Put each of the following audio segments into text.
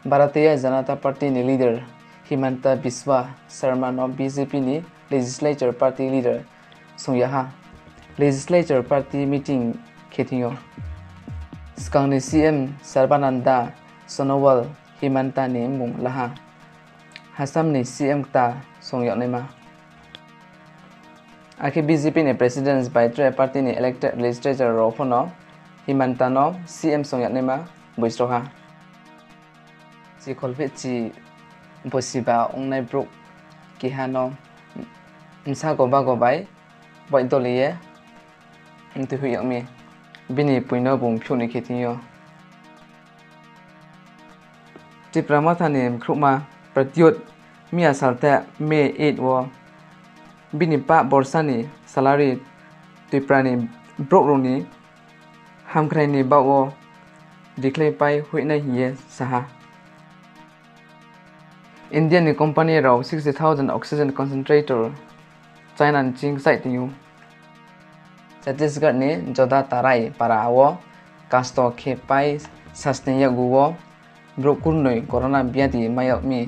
Bharatiya Janata Party ni leader Himanta Biswa Sarma no BJP ni legislature party leader sungyaha legislature party meeting khethiyo skang ni CM Sarbananda Sonowal Himanta ni mung laha Assam ni CM ta sungyak nema Aki BJP ni president by party ni elected legislature ro phono Himanta no CM sungyak nema buisroha si kolphe chi bosiba Ongnai bruk kihano msa goba gobai boy doliye ntu huyang mi bini puino bung phuni khetiyo ti pramathani khruma Pradyot mia salta May 8 wo bini pa borsa ni salary tiprani brok roni hamkhrai ni bawo declare pai huina hiye saha Indian ni company raw 60,000 oxygen concentrator China Nching site yu Chhattisgarh ni joda tarai para awo kasto khe pai sustain ya guwo brokunoi corona biati mayok mi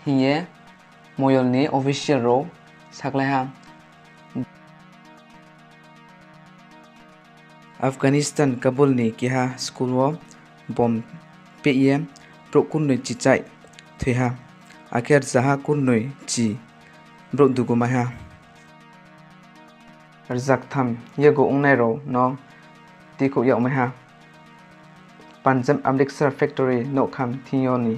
hiye moyol ni official ro saklaiha Afghanistan Kabul ni kiha school wo bom pe brokunoi chichai thaiha akhir saha kunnoi chi brok dugumaha Rzak tham yego Ongnai ro no tikho yak maha Panjab Amritsar factory no kham thiyo ni